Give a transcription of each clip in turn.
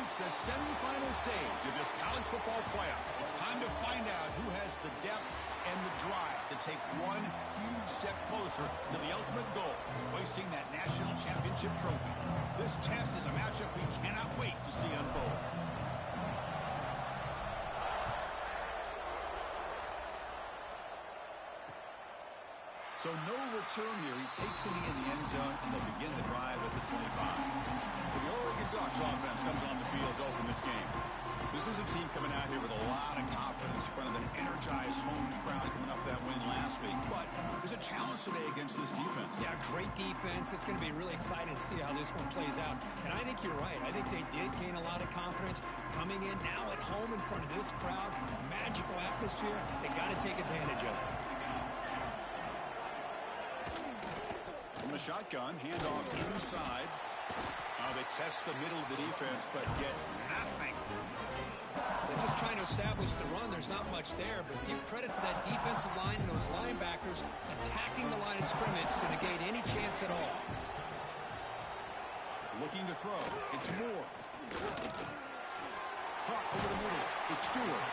reached the semifinal stage of this college football playoff. It's time to find out who has the depth and the drive to take one huge step closer to the ultimate goal, hoisting that national championship trophy. This test is a matchup we cannot wait to see unfold. So no return here. He takes it in the end zone, and they'll begin the drive at the 25. So the Oregon Ducks offense comes on the field to open this game. This is a team coming out here with a lot of confidence in front of an energized home crowd coming off that win last week. But there's a challenge today against this defense. Yeah, great defense. It's going to be really exciting to see how this one plays out. And I think you're right. I think they did gain a lot of confidence coming in now at home in front of this crowd. Magical atmosphere. They got to take advantage of it. From the shotgun, handoff inside. They test the middle of the defense, but get nothing. They're just trying to establish the run. There's not much there, but give credit to that defensive line and those linebackers attacking the line of scrimmage to negate any chance at all. Looking to throw. It's Moore. Hawk over the middle. It's Stewart.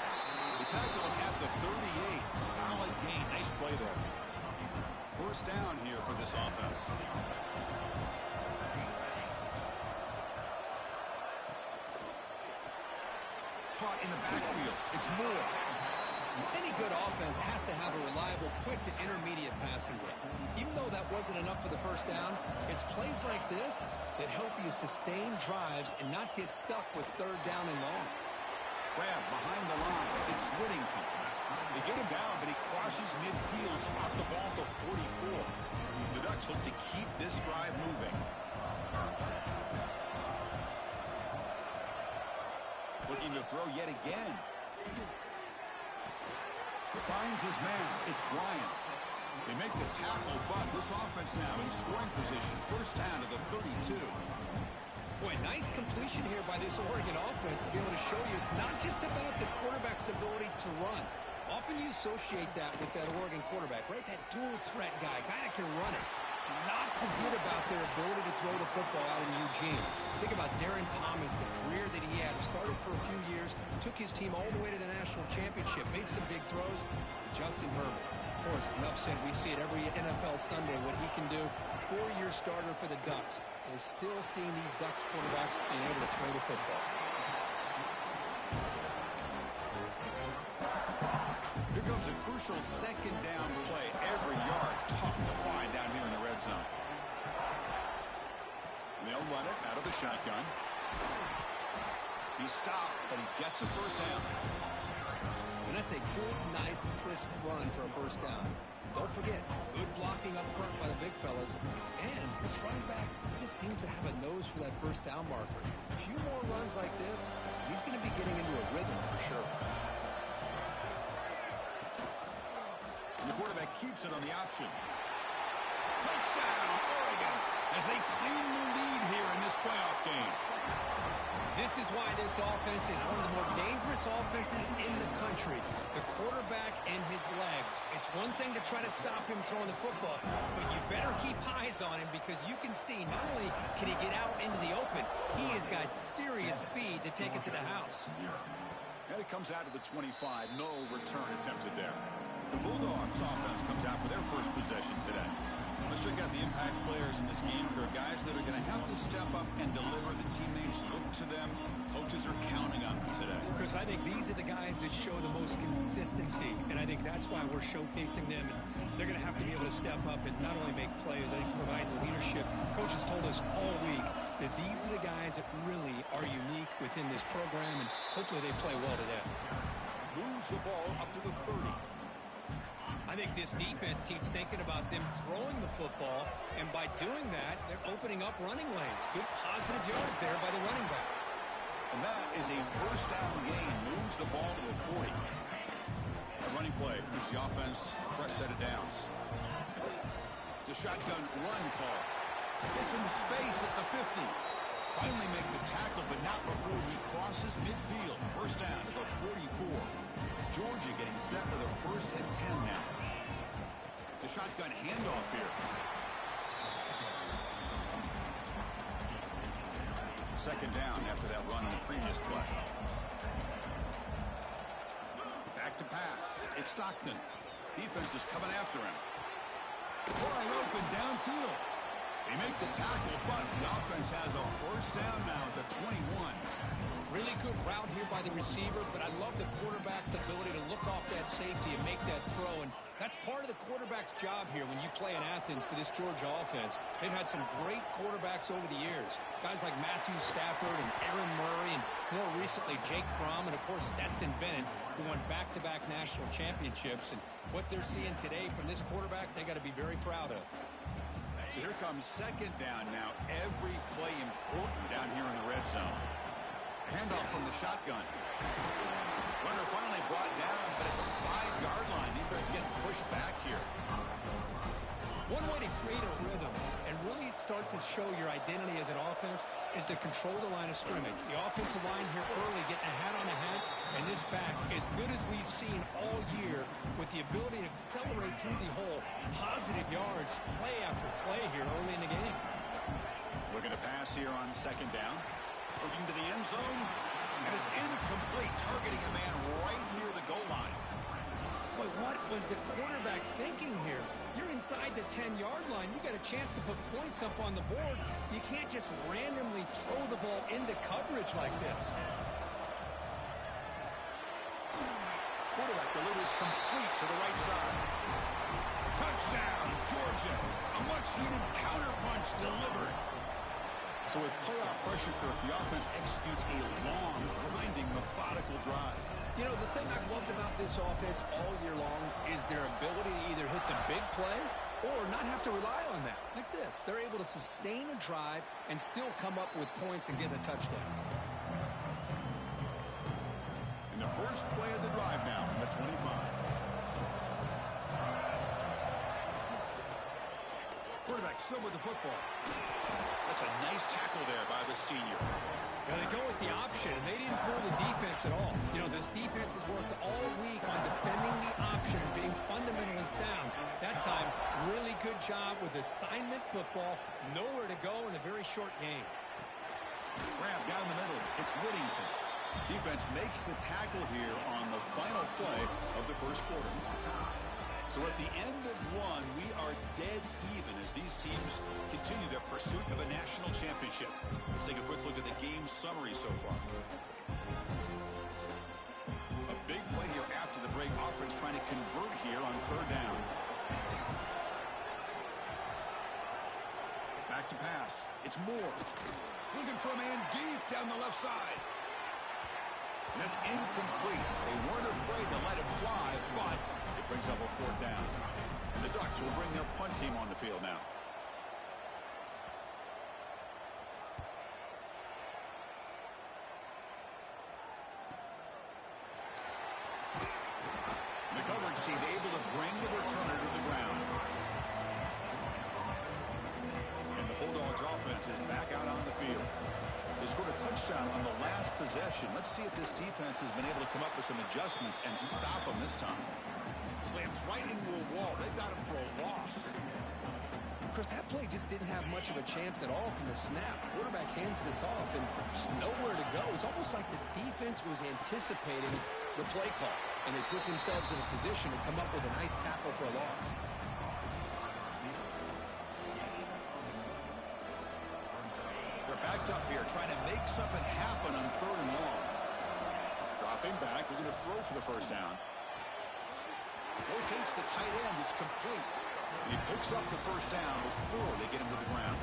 They tackle him at the 38. Solid gain. Nice play there. First down here for this offense. Caught in the backfield. It's Moore. Any good offense has to have a reliable, quick to intermediate passing game. Even though that wasn't enough for the first down, it's plays like this that help you sustain drives and not get stuck with third down and long. Grab behind the line. It's Whittington. They get him down, but he crosses midfield, spot the ball to 44. The Ducks look to keep this drive moving. Looking to throw yet again. Finds his man. It's Bryant. They make the tackle, but this offense now in scoring position. First down to the 32. Boy, nice completion here by this Oregon offense to be able to show you it's not just about the quarterback's ability to run. Often you associate that with that Oregon quarterback, right? That dual threat guy that can run it. Do not forget about their ability to throw the football out in Eugene. Think about Darren Thomas, the career that he had. Started for a few years, took his team all the way to the national championship, made some big throws. Justin Herbert. Of course, enough said, we see it every NFL Sunday what he can do. 4-year starter for the Ducks. We're still seeing these Ducks quarterbacks being able to throw the football. Here comes a crucial second down play. Every yard tough to find down here in the red zone. They'll run it out of the shotgun. He's stopped, but he gets a first down. And that's a good, nice, crisp run for a first down. Don't forget, good blocking up front by the big fellas. And this running back just seems to have a nose for that first down marker. A few more runs like this, he's going to be getting into a rhythm for sure. The quarterback keeps it on the option. Touchdown, Oregon, as they claim the lead here in this playoff game. This is why this offense is one of the more dangerous offenses in the country. The quarterback and his legs. It's one thing to try to stop him throwing the football, but you better keep eyes on him because you can see not only can he get out into the open, he has got serious speed to take it to the house. And it comes out to the 25. No return attempted there. The Bulldogs offense comes out for their first possession today. Let's check out the impact players in this game. There are guys that are going to have to step up and deliver. The teammates look to them. Coaches are counting on them today. Because I think these are the guys that show the most consistency, and I think that's why we're showcasing them. And they're going to have to be able to step up and not only make plays, I think provide the leadership. Coaches told us all week that these are the guys that really are unique within this program, and hopefully they play well today. Moves the ball up to the 30. I think this defense keeps thinking about them throwing the football, and by doing that, they're opening up running lanes. Good positive yards there by the running back. And that is a first down gain. Moves the ball to the 40. A running play gives the offense a fresh set of downs. It's a shotgun run call. Gets into space at the 50. Finally make the tackle, but not before he crosses midfield. First down to the 44. Georgia getting set for their first and 10 now. The shotgun handoff here. Second down after that run in the previous play. Back to pass. It's Stockton. Defense is coming after him. Wide open downfield. They make the tackle, but the offense has a first down now at the 21. Really good route here by the receiver, but I love the quarterback's ability to look off that safety and make that throw. And that's part of the quarterback's job here when you play in Athens for this Georgia offense. They've had some great quarterbacks over the years. Guys like Matthew Stafford and Aaron Murray, and more recently Jake Fromm, and of course Stetson Bennett, who won back-to-back national championships. And what they're seeing today from this quarterback, they got to be very proud of. So here comes second down now. Every play important down here in the red zone. Handoff from the shotgun. Runner finally brought down, but at the 5-yard line, defense getting pushed back here. One way to create a rhythm and really start to show your identity as an offense is to control the line of scrimmage. The offensive line here early getting a hat on the hat, and this back as good as we've seen all year with the ability to accelerate through the hole. Positive yards, play after play here early in the game. Looking to pass here on second down. Looking to the end zone, and it's incomplete, targeting a man right near the goal line. Boy, what was the quarterback thinking here? You're inside the 10-yard line. You got a chance to put points up on the board. You can't just randomly throw the ball into coverage like this. Quarterback delivers complete to the right side. Touchdown, Georgia. A much-needed counterpunch delivered. So with playoff pressure, Kirk, the offense executes a long, grinding, methodical drive. You know, the thing I've loved about this offense all year long is their ability to either hit the big play or not have to rely on that. Like this, they're able to sustain a drive and still come up with points and get a touchdown. In the first play of the drive now from the 25. Quarterback still with the football. That's a nice tackle there by the senior. Yeah, they go with the option, and they didn't fool the defense at all. You know, this defense has worked all week on defending the option and being fundamentally sound. That time, really good job with assignment football. Nowhere to go in a very short game. Grab down the middle. It's Whittington. Defense makes the tackle here on the final play of the first quarter. So at the end of one, we are dead even as these teams continue their pursuit of a national championship. Let's take a quick look at the game summary so far. A big play here after the break. Offense trying to convert here on third down. Back to pass. It's Moore. Looking for a man deep down the left side. And that's incomplete. They weren't afraid to let it fly, but it brings up a fourth down. And the Ducks will bring their punt team on the field now. The coverage team able to bring the returner to the ground. And the Bulldogs offense is back out on the field. They scored a touchdown on the last possession. Let's see if this defense has been able to come up with some adjustments and stop them this time. Slams right into a wall. They've got him for a loss. Chris, that play just didn't have much of a chance at all from the snap. Quarterback hands this off, and there's nowhere to go. It's almost like the defense was anticipating the play call, and they put themselves in a position to come up with a nice tackle for a loss. Backed up here, trying to make something happen on third and long. Dropping back, looking to throw for the first down. Locates the tight end, it's complete. And he picks up the first down before they get him to the ground.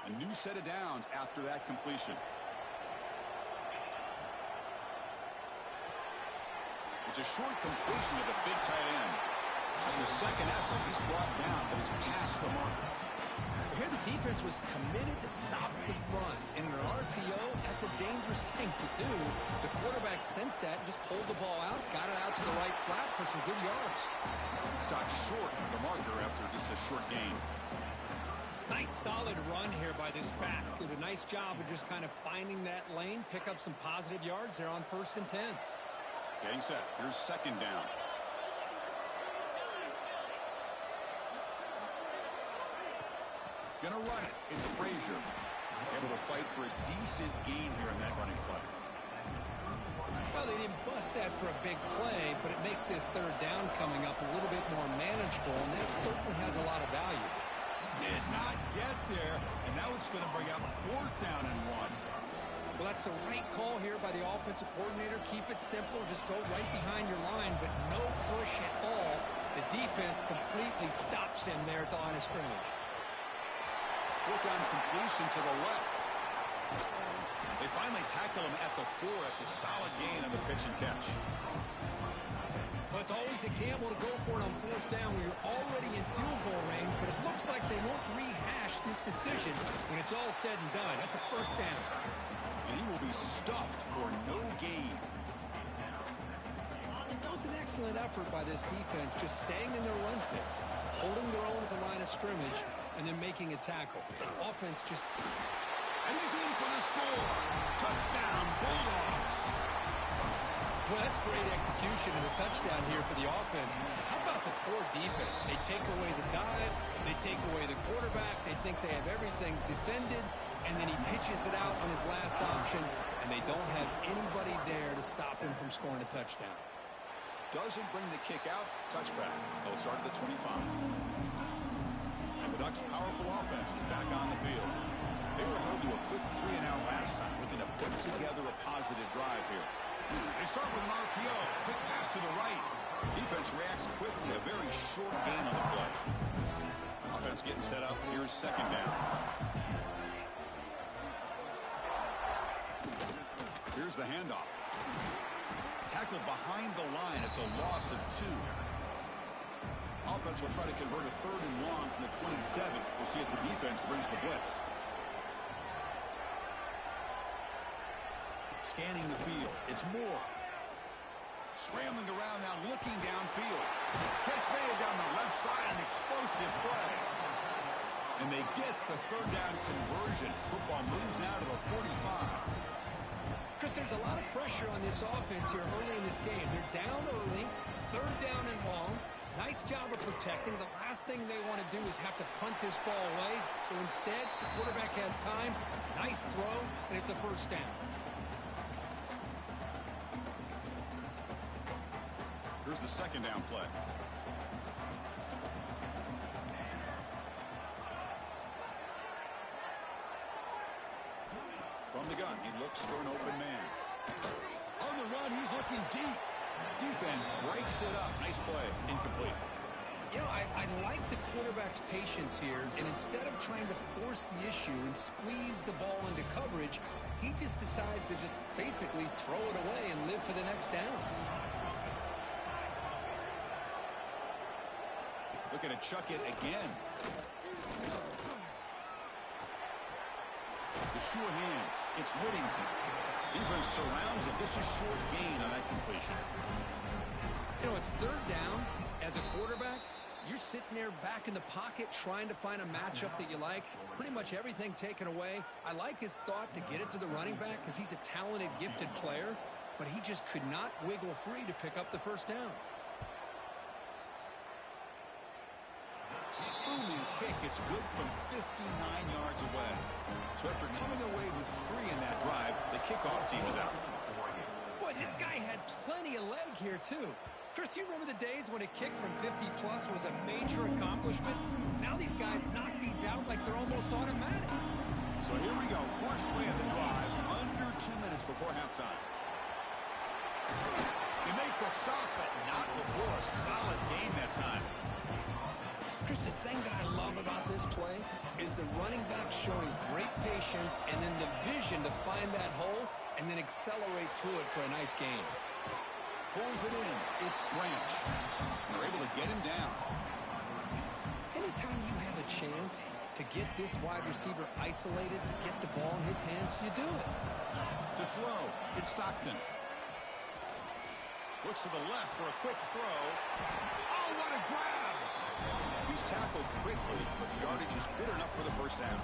A new set of downs after that completion. It's a short completion of the big tight end. On the second effort, he's brought down, but he's past the mark. Here the defense was committed to stop the run. In an RPO, that's a dangerous thing to do. The quarterback sensed that and just pulled the ball out, got it out to the right flat for some good yards. Stopped short of the marker after just a short gain. Nice solid run here by this back. Did a nice job of just kind of finding that lane, pick up some positive yards there on 1st and 10. Getting set. Here's second down. Gonna run it. It's Frazier. Able to fight for a decent gain here in that running play. Well, they didn't bust that for a big play, but it makes this third down coming up a little bit more manageable, and that certainly has a lot of value. Did not get there, and now it's going to bring out 4th down and 1. Well, that's the right call here by the offensive coordinator. Keep it simple. Just go right behind your line, but no push at all. The defense completely stops him there at the line of scrimmage. 4th down completion to the left. They finally tackle him at the 4. It's a solid gain on the pitch and catch. Well, it's always a gamble to go for it on 4th down when you're already in field goal range, but it looks like they won't rehash this decision when it's all said and done. That's a 1st down. And he will be stuffed for no gain. That was an excellent effort by this defense, just staying in their run fits, holding their own at the line of scrimmage, and then making a tackle. Offense just... And he's in for the score. Touchdown, Bulldogs. Well, that's great execution and a touchdown here for the offense. How about the poor defense? They take away the dive, they take away the quarterback, they think they have everything defended, and then he pitches it out on his last option, and they don't have anybody there to stop him from scoring a touchdown. Doesn't bring the kick out. Touchback. They'll start at the 25. And the Ducks' powerful offense is back on the field. They were held to a quick 3-and-out last time, looking to put together a positive drive here. They start with an RPO. Quick pass to the right. Defense reacts quickly. A very short gain on the play. Offense getting set up. Here's 2nd down. Here's the handoff. Tackled behind the line. It's a loss of 2. Offense will try to convert a 3rd and long from the 27. We'll see if the defense brings the blitz. Scanning the field. It's Moore. Scrambling around now, looking downfield. Catch made down the left side, an explosive play. And they get the 3rd down conversion. Football moves now to the 45. Chris, there's a lot of pressure on this offense here early in this game. They're down early, 3rd down and long. Nice job of protecting. The last thing they want to do is have to punt this ball away. So instead, the quarterback has time. Nice throw, and it's a 1st down. Here's the 2nd down play. From the gun, he looks for an open man. On the run, he's looking deep. Defense breaks it up. Nice play. Incomplete. You know, I like the quarterback's patience here, and instead of trying to force the issue and squeeze the ball into coverage, he just decides to just basically throw it away and live for the next down. Looking to chuck it again. The sure hands. It's Whittington. Defense surrounds him. Just a short gain on that completion. You know, it's 3rd down. As a quarterback, you're sitting there back in the pocket trying to find a matchup that you like. Pretty much everything taken away. I like his thought to get it to the running back because he's a talented, gifted player, but he just could not wiggle free to pick up the 1st down. Booming kick. It's good from 59 yards away. So after coming away with 3 in that drive, the kickoff team is out. Boy, this guy had plenty of leg here, too. Chris, you remember the days when a kick from 50-plus was a major accomplishment? Now these guys knock these out like they're almost automatic. So here we go. First play of the drive, under 2 minutes before halftime. He made the stop, but not before a solid gain that time. Chris, the thing that I love about this play is the running back showing great patience and then the vision to find that hole and then accelerate through it for a nice gain. Pulls it in. It's Branch. They're able to get him down. Anytime you have a chance to get this wide receiver isolated, to get the ball in his hands, you do it. To throw, it's Stockton. Looks to the left for a quick throw. Oh, what a grab! He's tackled quickly, but the yardage is good enough for the 1st down.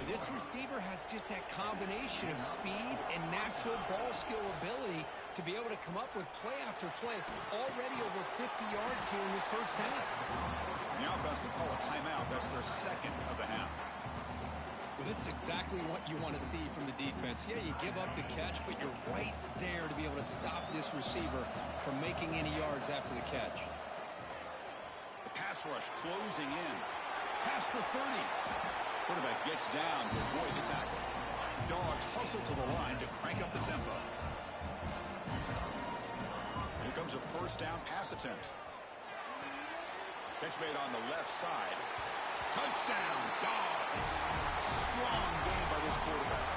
This receiver has just that combination of speed and natural ball skill ability to be able to come up with play after play. Already over 50 yards here in this 1st half. The offense will call a timeout. They'll this is exactly what you want to see from the defense. Yeah, you give up the catch, but you're right there to be able to stop this receiver from making any yards after the catch. The pass rush closing in. Past the 30. Quarterback gets down to avoid the tackle. Dogs hustle to the line to crank up the tempo. Here comes a first down pass attempt. Catch made on the left side. Touchdown, Dogs. Strong game by this quarterback.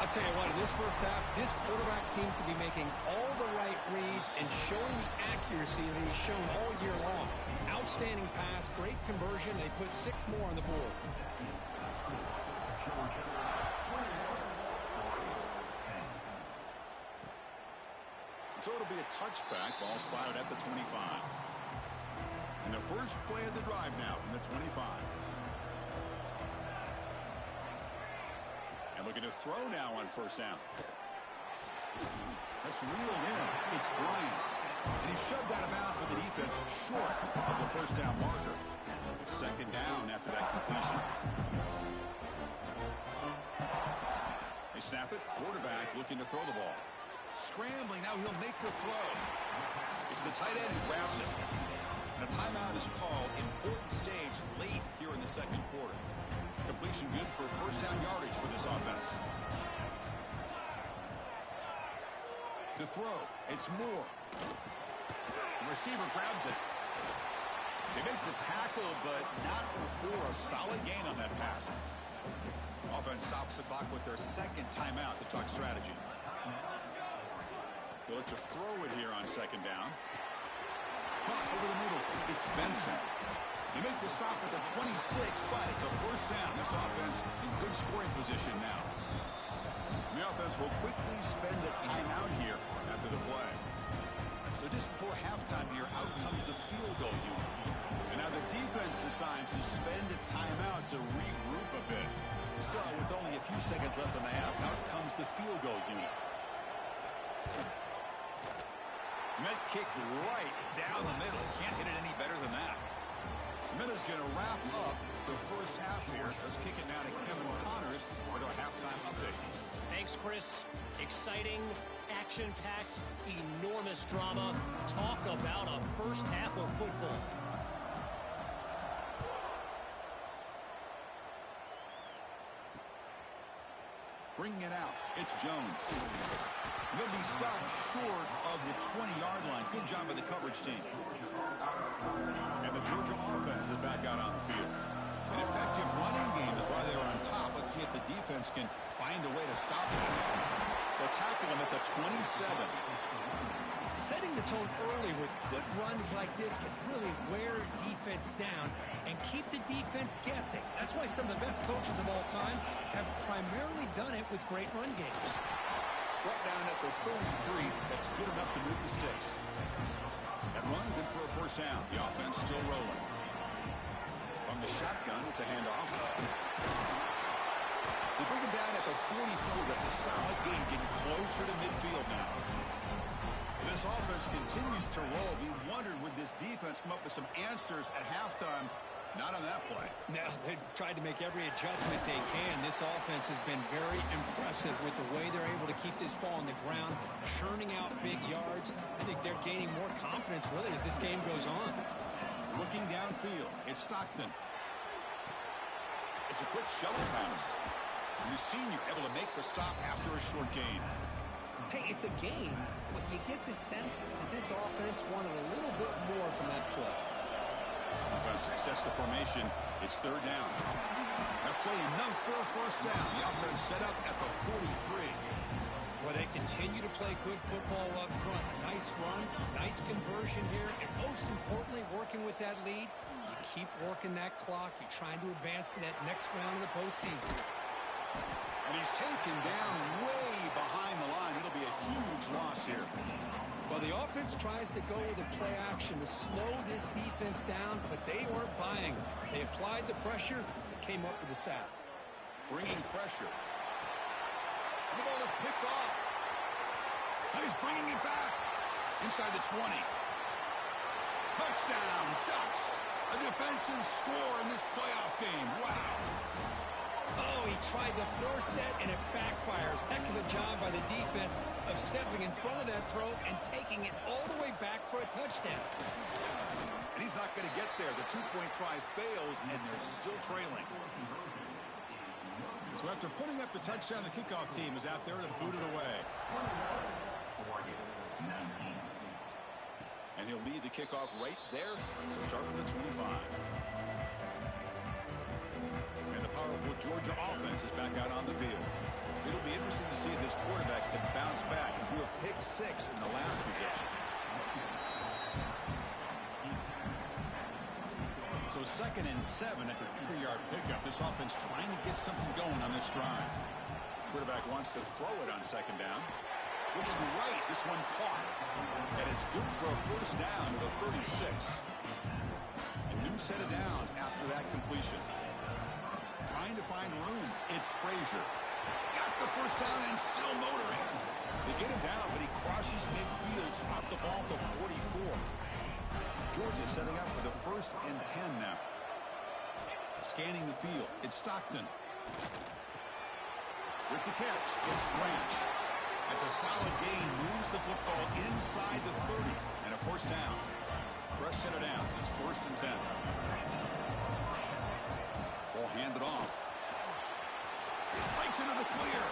I'll tell you what, in this first half, this quarterback seems to be making all the right reads and showing the accuracy that he's shown all year long. Outstanding pass, great conversion. They put 6 more on the board. So it'll be a touchback. Ball spotted at the 25. And the first play of the drive now from the 25. And looking to throw now on first down. That's reeled in. It's Bryant. And he's shoved out of bounds with the defense short of the first down marker. Second down after that completion. They snap it. Quarterback looking to throw the ball. Scrambling. Now he'll make the throw. It's the tight end who grabs it. And a timeout is called. Important stage late here in the second quarter. Completion good for first down yardage for this offense. To throw, it's Moore. The receiver grabs it. They make the tackle, but not before a solid gain on that pass. Offense stops the clock with their second timeout to talk strategy. They look to throw it here on second down. Caught over the middle. It's Benson. They make the stop at the 26, but it's a first down. This offense in good scoring position now. The offense will quickly spend a timeout here after the play. So just before halftime here, out comes the field goal unit. And now the defense decides to spend a timeout to regroup a bit. So with only a few seconds left in the half, out comes the field goal unit. And that kick right down the middle. Can't hit it any better than that. The minute's going to wrap up the first half here. Let's kick it now to Kevin Connors with our halftime update. Thanks, Chris. Exciting, action-packed, enormous drama. Talk about a first half of football. Bringing it out, it's Jones. He'll be stopped short of the 20-yard line. Good job by the coverage team. And the Georgia offense is back out on the field. An effective running game is why they were on top. Let's see if the defense can find a way to stop that. They'll tackle him at the 27. Setting the tone early with good runs like this can really wear defense down and keep the defense guessing. That's why some of the best coaches of all time have primarily done it with great run games. Brought down at the 33. That's good enough to move the sticks. That run, good for a first down. The offense still rolling. From the shotgun, it's a handoff. They bring him down at the 44. That's a solid gain, getting closer to midfield now. This offense continues to roll. We wondered, would this defense come up with some answers at halftime? Not on that play. No, they've tried to make every adjustment they can. This offense has been very impressive with the way they're able to keep this ball on the ground, churning out big yards. I think they're gaining more confidence, really, as this game goes on. Looking downfield, it's Stockton. It's a quick shovel pass. And the senior able to make the stop after a short gain. Hey, it's a game, but you get the sense that this offense wanted a little bit more from that play. Offense sets the formation. It's third down. That play enough for a first down. The offense set up at the 43. Well, they continue to play good football up front. Nice run, nice conversion here, and most importantly, working with that lead, you keep working that clock. You're trying to advance to that next round of the postseason. And he's taken down way behind the line. It'll be a huge loss here. Well, the offense tries to go with a play action to slow this defense down, but they weren't buying it. They applied the pressure and came up with a sack. Bringing pressure. And the ball is picked off. Now he's bringing it back. Inside the 20. Touchdown, Ducks. A defensive score in this playoff game. Wow. Oh, he tried to force it, and it backfires. Heck of a job by the defense of stepping in front of that throw and taking it all the way back for a touchdown. And he's not going to get there. The two-point try fails, and they're still trailing. So after putting up the touchdown, the kickoff team is out there to boot it away. And he'll lead the kickoff right there to start from the 25. And the powerful Georgia offense is back out on the field. It'll be interesting to see if this quarterback can bounce back and do a pick six in the last possession. So 2nd and 7 at the 3-yard pickup. This offense trying to get something going on this drive. Quarterback wants to throw it on 2nd down. Looking right, this one caught. And it's good for a first down to the 36. A new set of downs after that completion. Trying to find room. It's Frazier. Got the first down and still motoring. They get him down, but he crosses midfield. Spot the ball to 44. Georgia setting up for the 1st and 10 now. Scanning the field. It's Stockton. With the catch, it's Branch. That's a solid gain. Moves the football inside the 30. And a first down. Fresh set of downs. It's 1st and 10. Ball handed off. Breaks into the clear.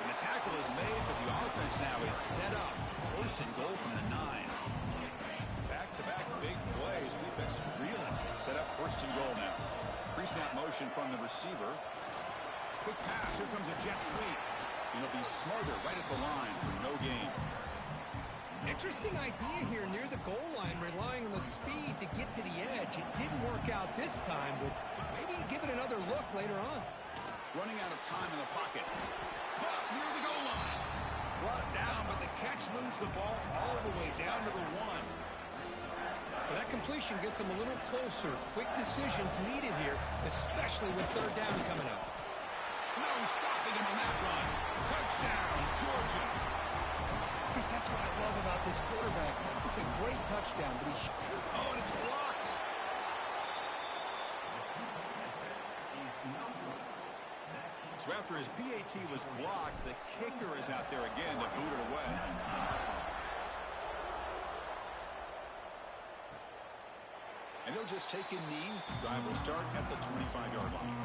And the tackle is made, but the offense now is set up. 1st and goal from the 9. Back-to-back big plays. Defense is reeling. Set up 1st and goal now. Pre-snap motion from the receiver. Quick pass. Here comes a jet sweep. And he'll be smarter right at the line for no gain. Interesting idea here near the goal line, relying on the speed to get to the edge. It didn't work out this time, but maybe give it another look later on. Running out of time in the pocket. Caught near the goal line. Brought down, but the catch moves the ball all the way down to the 1. Well, that completion gets him a little closer. Quick decisions needed here, especially with 3rd down coming up. No stopping him on that run. Touchdown, Georgia. Chris, that's what I love about this quarterback. It's a great touchdown, but he's... Oh, and it's blocked. So after his PAT was blocked, the kicker is out there again to boot it away. And he'll just take a knee. Drive will start at the 25-yard line.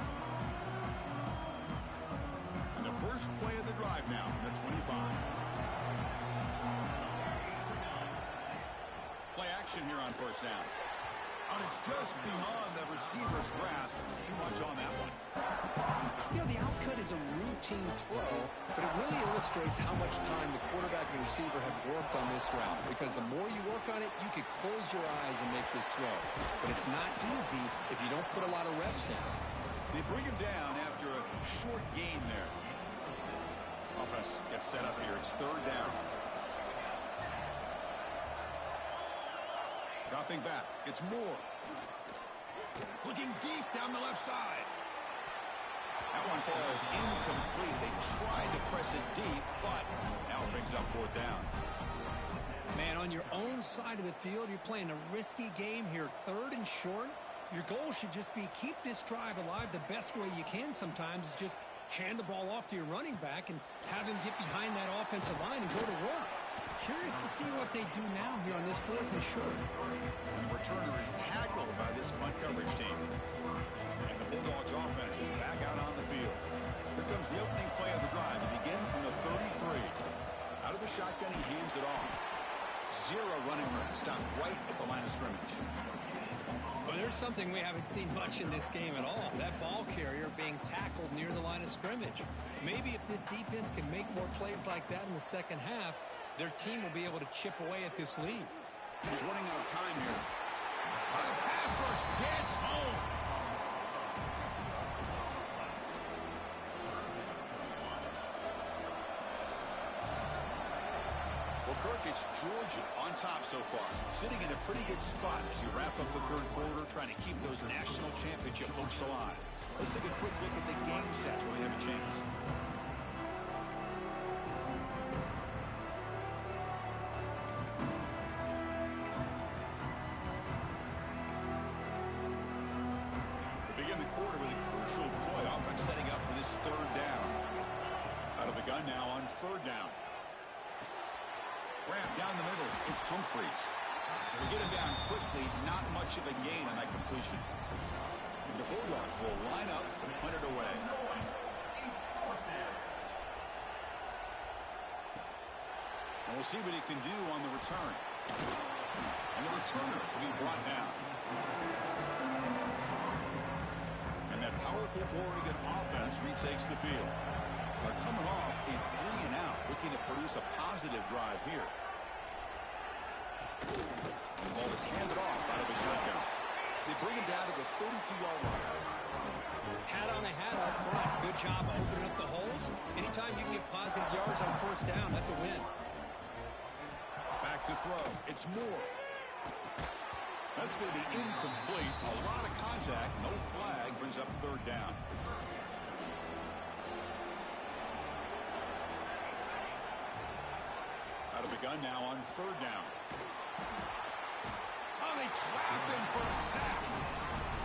And the first play of the drive now from the 25. Play action here on 1st down. And it's just beyond the receiver's grasp. Too much on that one. You know, the outcut is a routine throw, but it really illustrates how much time the quarterback and receiver have worked on this route. Because the more you work on it, you could close your eyes and make this throw. But it's not easy if you don't put a lot of reps in. They bring him down after a short gain there. Offense gets set up here. It's 3rd down. Dropping back. It's Moore. Looking deep down the left side. That one falls incomplete. They tried to press it deep, but now it brings up 4th down. Man, on your own side of the field, you're playing a risky game here. 3rd and short. Your goal should just be keep this drive alive the best way you can sometimes is just hand the ball off to your running back and have him get behind that offensive line and go to work. Curious to see what they do now here on this 4th and short. And the returner is tackled by this punt coverage team. And the Bulldogs offense is back out on the field. Here comes the opening play of the drive to begin from the 33. Out of the shotgun, he hands it off. 0 running room. Stopped right at the line of scrimmage. Well, there's something we haven't seen much in this game at all. That ball carrier being tackled near the line of scrimmage. Maybe if this defense can make more plays like that in the 2nd half, their team will be able to chip away at this lead. He's running out of time here. The pass rush gets home. Well, Kirk, it's Georgia on top so far. Sitting in a pretty good spot as you wrap up the 3rd quarter, trying to keep those national championship hopes alive. Let's take a quick look at the game sets where they have a chance. quarter with a crucial play. Offense setting up for this third down. Out of the gun now on third down. Grab down the middle. It's Humphreys. They get him down quickly. Not much of a gain on that completion. And the Bulldogs will line up to punt it away. And we'll see what he can do on the return. And the returner will be brought down. And that powerful Oregon offense retakes the field. They're coming off a 3-and-out, looking to produce a positive drive here. And the ball is handed off out of the shotgun. They bring him down to the 32-yard line. Hat on a hat up front. Good job opening up the holes. Anytime you can get positive yards on first down, that's a win. Back to throw. It's Moore. That's going to be incomplete. A lot of contact. No flag. Brings up third down. Out of the gun now on third down. Oh, they trap him for a sack.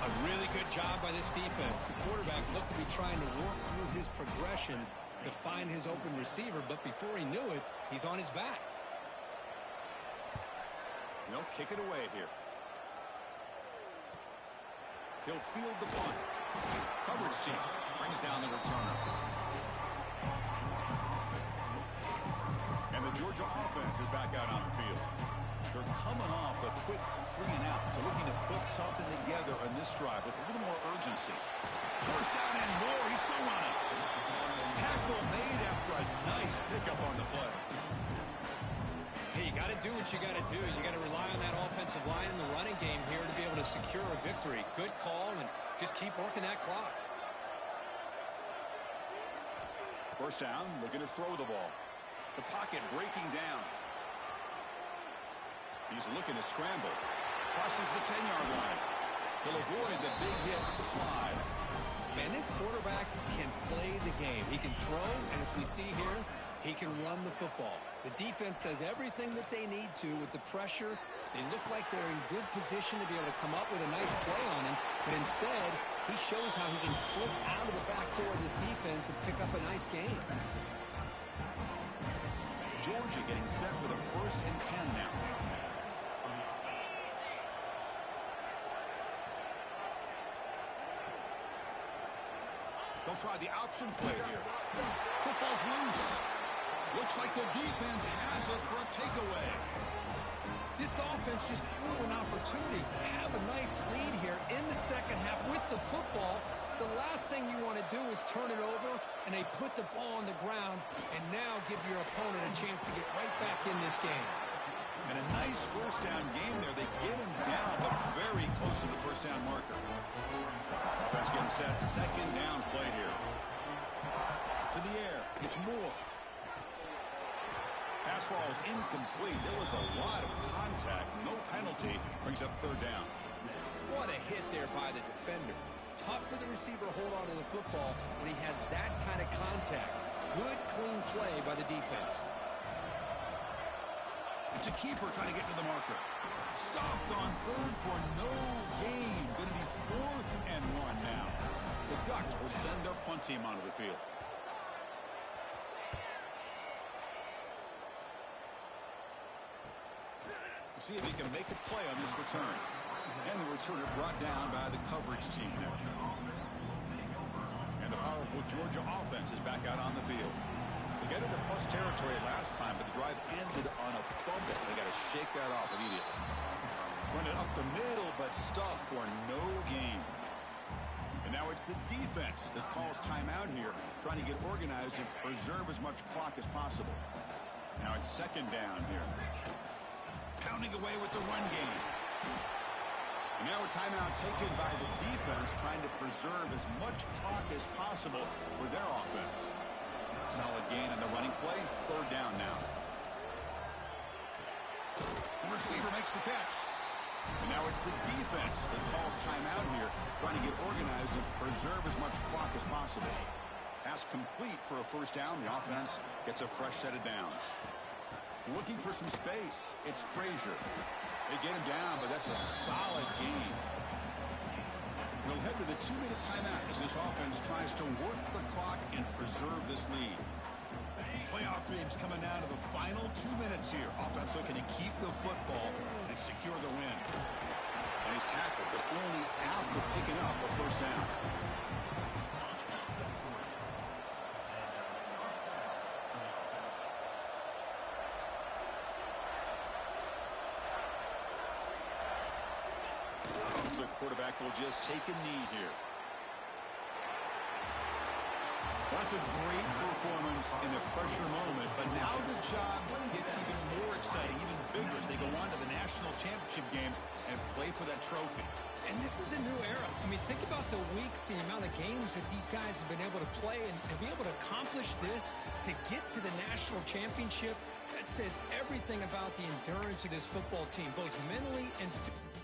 A really good job by this defense. The quarterback looked to be trying to work through his progressions to find his open receiver, but before he knew it, he's on his back. They'll kick it away here. He'll field the punt. Coverage team brings down the returner. And the Georgia offense is back out on the field. They're coming off a quick 3-and-out, so looking to put something together on this drive with a little more urgency. First down and more. He's still running. Tackle made after a nice pickup on the play. Hey, you got to do what you got to do. You got to rely on that offensive line in the running game here to be able to secure a victory. Good call, and just keep working that clock. First down, looking to throw the ball. The pocket breaking down. He's looking to scramble. Crosses the 10-yard line. He'll avoid the big hit with the slide. Man, this quarterback can play the game. He can throw, and as we see here, he can run the football. The defense does everything that they need to with the pressure. They look like they're in good position to be able to come up with a nice play on him, but instead, he shows how he can slip out of the back door of this defense and pick up a nice gain. Georgia getting set with a 1st and 10 now. They'll try the option play here. Football's loose. Looks like the defense has it for a takeaway. This offense just blew an opportunity. Have a nice lead here in the second half with the football. The last thing you want to do is turn it over, and they put the ball on the ground and now give your opponent a chance to get right back in this game. And a nice first down game there. They get him down, but very close to the first down marker. Offense getting set. Second down play here. To the air. It's Moore. Pass ball is incomplete. There was a lot of contact. No penalty. Brings up third down. What a hit there by the defender. Tough for the receiver to hold on to the football when he has that kind of contact. Good, clean play by the defense. It's a keeper trying to get to the marker. Stopped on third for no gain. Going to be 4th and 1 now. The Ducks will send their punt team onto the field. We'll see if he can make a play on this return. And the returner brought down by the coverage team now. And the powerful Georgia offense is back out on the field. They got into plus territory last time, but the drive ended on a fumble. They got to shake that off immediately. Run it up the middle, but stuff for no gain. And now it's the defense that calls timeout here, trying to get organized and preserve as much clock as possible. Now it's second down here. Pounding away with the run game. And now a timeout taken by the defense, trying to preserve as much clock as possible for their offense. Solid gain on the running play. Third down now. The receiver makes the catch. And now it's the defense that calls timeout here, trying to get organized and preserve as much clock as possible. Pass complete for a first down. The offense gets a fresh set of downs. Looking for some space. It's Frazier. They get him down, but that's a solid gain. We'll head to into the 2-minute timeout as this offense tries to work the clock and preserve this lead. Playoff dreams coming down to the final 2 minutes here. Offense looking to keep the football and secure the win. And he's tackled, but only after picking up a first down. Looks like the quarterback will just take a knee here. That's a great performance in the pressure moment, but now the job gets even more exciting, even bigger as they go on to the national championship game and play for that trophy. And this is a new era. I mean, think about the weeks, the amount of games that these guys have been able to play, and to be able to accomplish this, to get to the national championship, that says everything about the endurance of this football team, both mentally and physically.